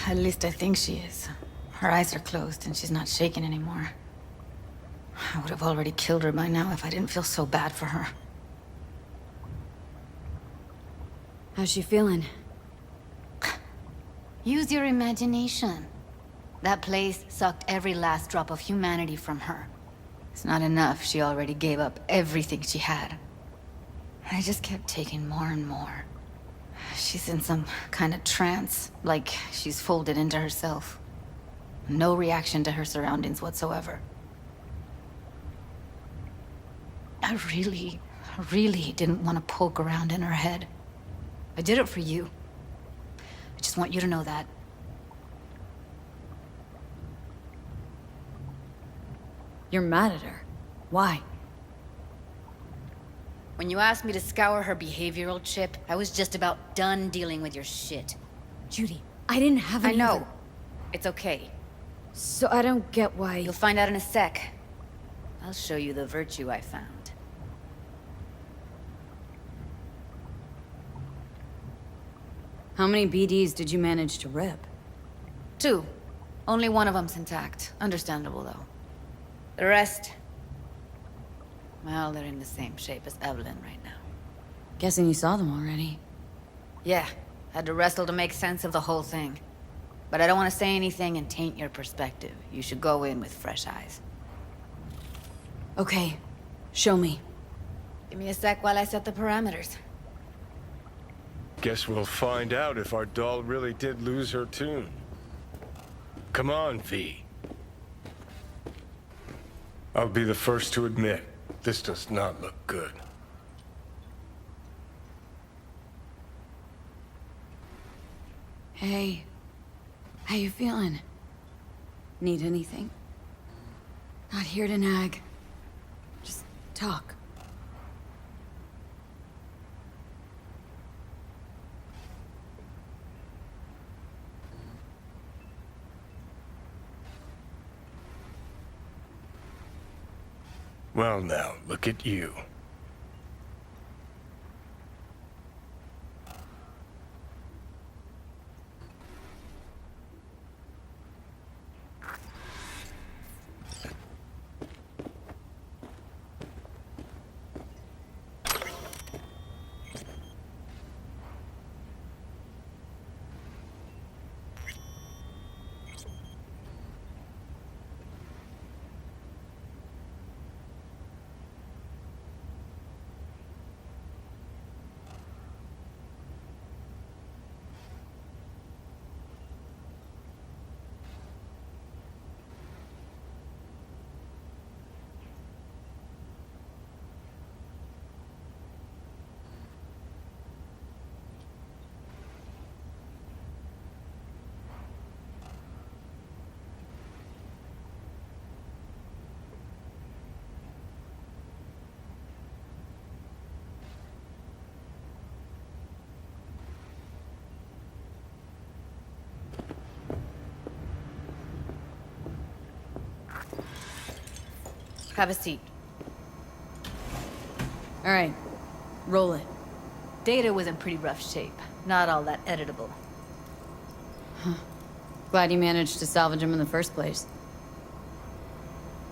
At least I think she is. Her eyes are closed and she's not shaking anymore. I would have already killed her by now if I didn't feel so bad for her. How's she feeling? Use your imagination. That place sucked every last drop of humanity from her. It's not enough, she already gave up everything she had. I just kept taking more and more. She's in some kind of trance, like she's folded into herself. No reaction to her surroundings whatsoever. I really didn't want to poke around in her head. I did it for you. I just want you to know that. You're mad at her. Why? When you asked me to scour her behavioral chip, I was just about done dealing with your shit. Judy, I didn't have any I know. other- It's okay. So I don't get why... You'll find out in a sec. I'll show you the virtue I found. How many BDs did you manage to rip? 2. Only one of them's intact. Understandable, though. The rest... well, they're in the same shape as Evelyn right now. Guessing you saw them already. Yeah, had to wrestle to make sense of the whole thing. But I don't want to say anything and taint your perspective. You should go in with fresh eyes. Okay, show me. Give me a sec while I set the parameters. Guess we'll find out if our doll really did lose her tune. Come on, V. I'll be the first to admit, this does not look good. Hey, how you feeling? Need anything? Not here to nag. Just talk. Well now, look at you. Have a seat. All right, roll it. Data was in pretty rough shape. Not all that editable. Glad you managed to salvage him in the first place.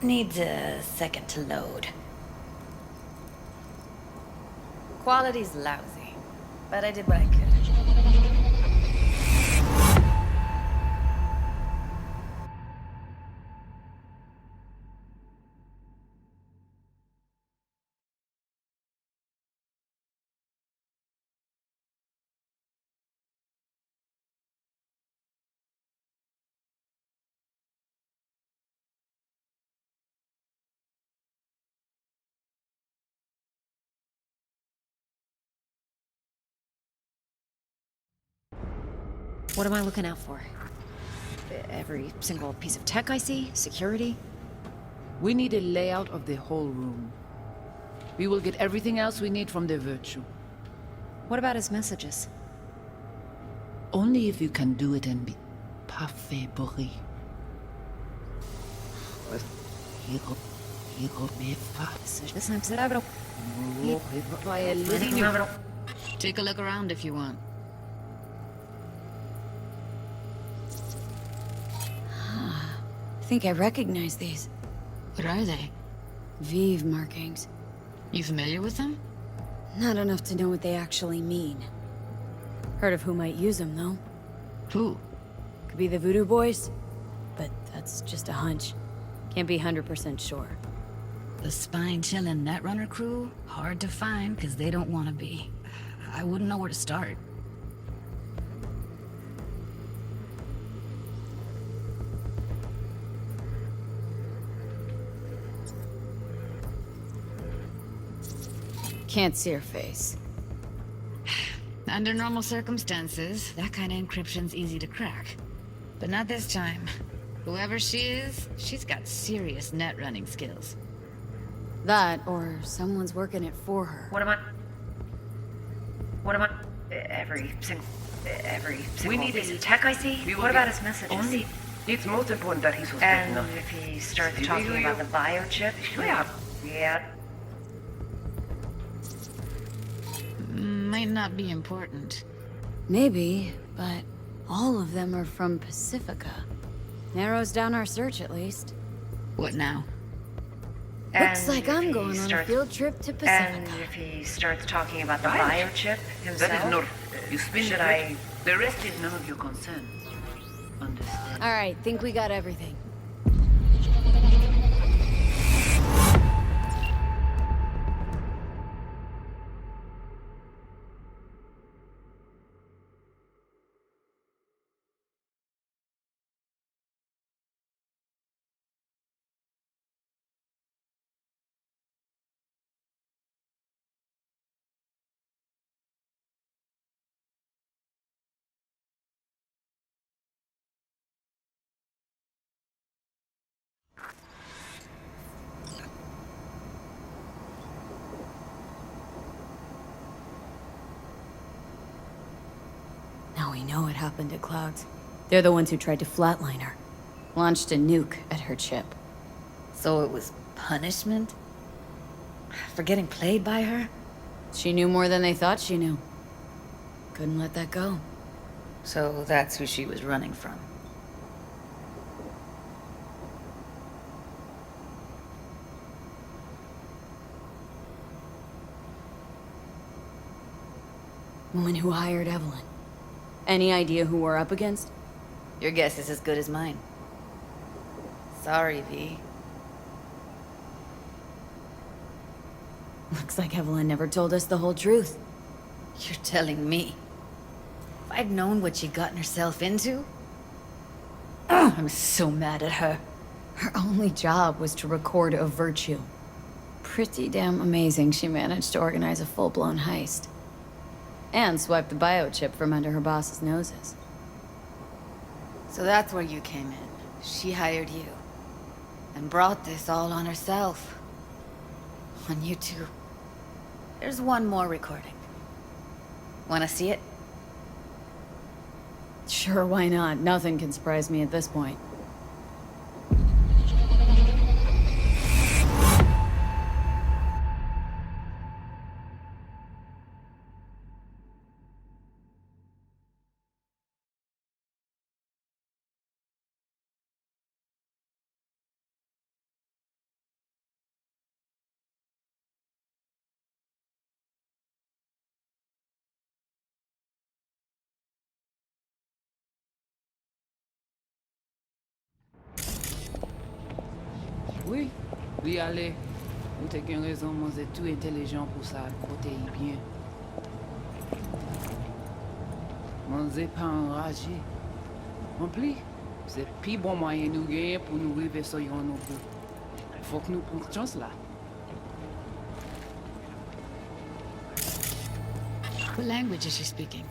Needs a second to load. Quality's lousy, but I did what I could. What am I looking out for? Every single piece of tech I see? Security? We need a layout of the whole room. We will get everything else we need from the Virtue. What about his messages? Only if you can do it in parfait bruit. Take a look around if you want. think I recognize these. What are they? Vive markings. You familiar with them? Not enough to know what they actually mean. Heard of who might use them, though. Who? Could be the Voodoo Boys, but that's just a hunch. Can't be 100% sure. The spine-chilling Netrunner crew? Hard to find, because they don't want to be. I wouldn't know where to start. Can't see her face. Under normal circumstances, that kind of encryption's easy to crack. But not this time. Whoever she is, she's got serious net running skills. That, or someone's working it for her. What am I? Every single piece of tech I see? What about his messages? Only, it's most important that he suspects And nothing. if he starts talking about the biochip? Yeah. Might not be important. Maybe, but all of them are from Pacifica. Narrows down our search, at least. What now? Looks like if I'm he going on a starts- field trip to And Pacifica. if he starts talking about the Right. biochip himself? That is not. You spin Should the I- rest. The rest is none of your concern. Understand? Alright, think we got everything. Now we know what happened to Clouds. They're the ones who tried to flatline her. Launched a nuke at her chip. So it was punishment? For getting played by her? She knew more than they thought she knew. Couldn't let that go. So that's who she was running from. Woman who hired Evelyn. Any idea who we're up against? Your guess is as good as mine. Sorry, V. Looks like Evelyn never told us the whole truth. You're telling me. If I'd known what she'd gotten herself into... I'm so mad at her. Her only job was to record a virtue. Pretty damn amazing she managed to organize a full-blown heist. And swipe the biochip from under her boss's noses. So that's where you came in. She hired you. And brought this all on herself. On you two. There's one more recording. Wanna see it? Sure, why not? Nothing can surprise me at this point. Oui, li ale. Ou te gen rezon moun zè tout intelligent pou sa kote yi bien. Moun zè pa enraje. En pli, c'est pi bon moyen nou gen pou nou rive so yon nou pou. Fok nou pran chans la. What language is she speaking?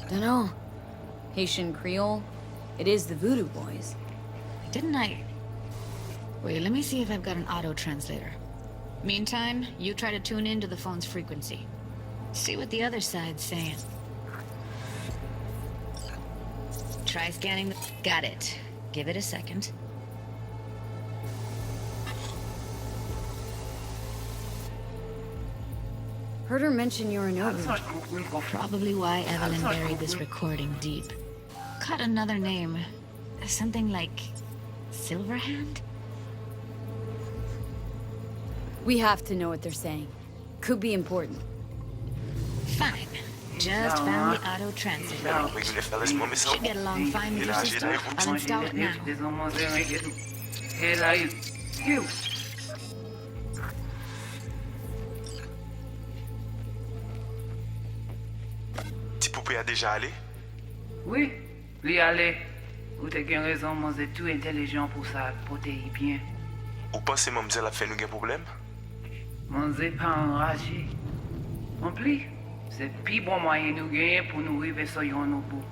Dunno. Haitian Creole? It is the Voodoo Boys. Didn't I... Wait, let me see if I've got an auto-translator. Meantime, you try to tune into the phone's frequency. See what the other side's saying. Try scanning the... Got it. Give it a second. Heard her mention Yorinobu. Probably why Evelyn buried this recording deep. Caught another name. Something like... Silverhand? We have to know what they're saying. Could be important. Fine. Just found the auto transit. Should get along fine with your sister. I'll install it now. Ti poupée a déjà allé? Oui, lui aller. Ou t'as qu'une raison, moi c'est tout intelligent pour ça, pour te y bien. Ou pensez moi me dire la fait nous gen problème? Moi c'est pas enragé. En plus, c'est plus bon moyen nous gagner pour nous arriver sur yon au bout.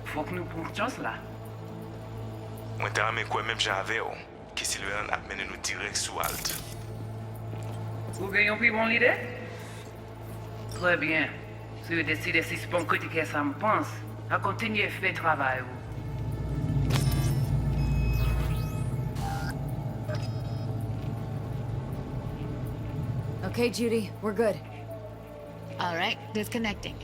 Faut que nous prenions chance là. Moi t'ai ramé quoi même j'avais que Silverhand a mené nous direct sous Alt. Vous gagnez plus bon l'idée? Très bien. Si vous décidez si c'est bon critiquer ça me pense, à continuer à faire le travail. Okay, Judy, we're good. All right, disconnecting.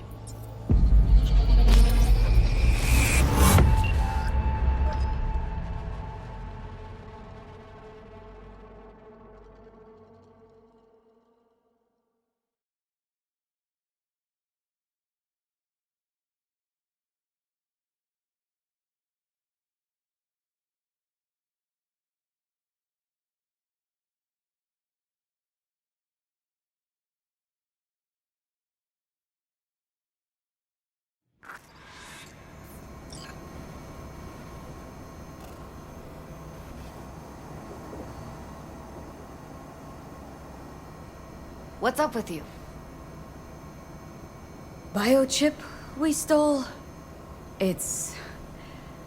What's up with you? Biochip we stole? It's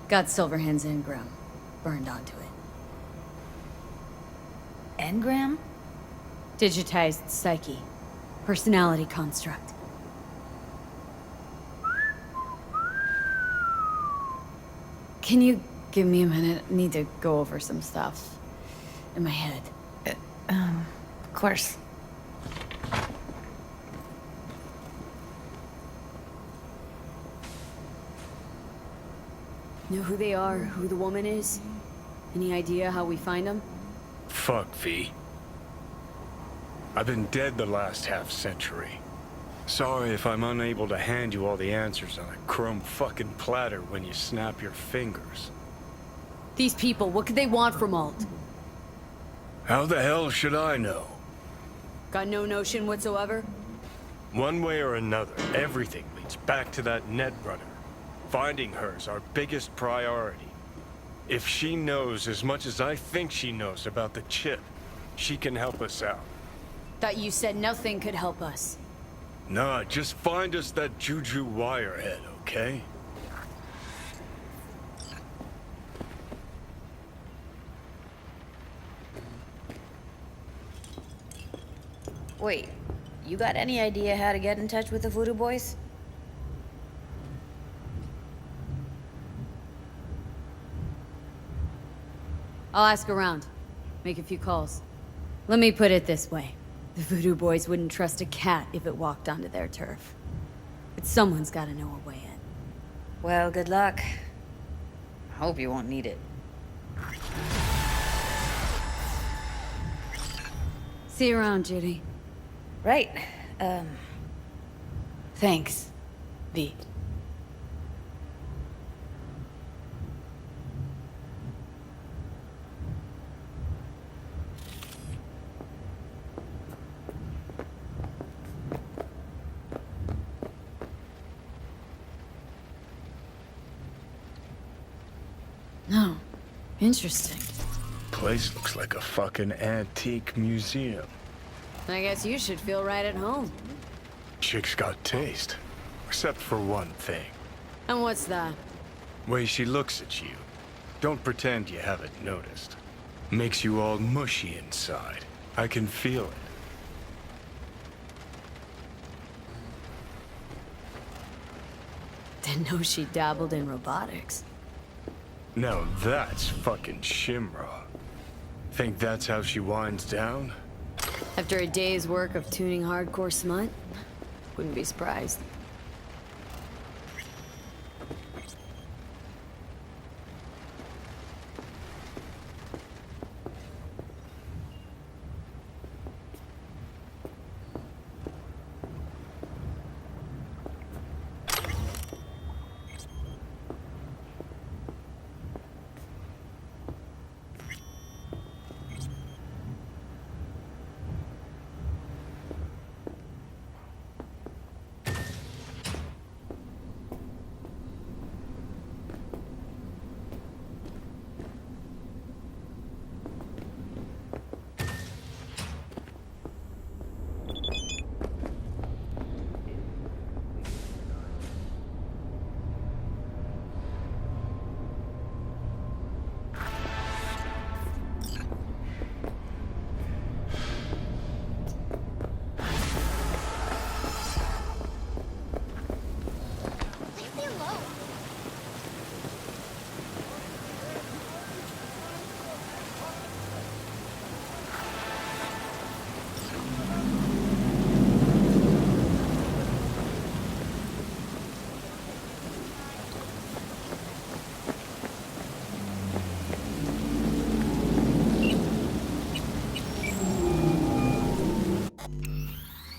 got Silverhand's engram burned onto it. Engram? Digitized psyche. Personality construct. Can you give me a minute? I need to go over some stuff in my head. Of course. Know who they are, who the woman is? Any idea how we find them? Fuck, V. I've been dead the last half-century. Sorry if I'm unable to hand you all the answers on a chrome fucking platter when you snap your fingers. These people, what could they want from Alt? How the hell should I know? Got no notion whatsoever? One way or another, everything leads back to that Netrunner. Finding her's our biggest priority. If she knows as much as I think she knows about the chip, she can help us out. Thought you said nothing could help us. Nah, just find us that Juju wirehead, okay? Wait, you got any idea how to get in touch with the Voodoo Boys? I'll ask around. Make a few calls. Let me put it this way. The Voodoo Boys wouldn't trust a cat if it walked onto their turf. But someone's gotta know a way in. Well, good luck. Hope you won't need it. See you around, Judy. Right. Thanks, V. No. Interesting. Place looks like a fucking antique museum. I guess you should feel right at home. Chick's got taste. Except for one thing. And what's that? Way she looks at you. Don't pretend you haven't noticed. Makes you all mushy inside. I can feel it. Didn't know she dabbled in robotics. Now that's fucking Shimra. Think that's how she winds down? After a day's work of tuning hardcore smut? Wouldn't be surprised.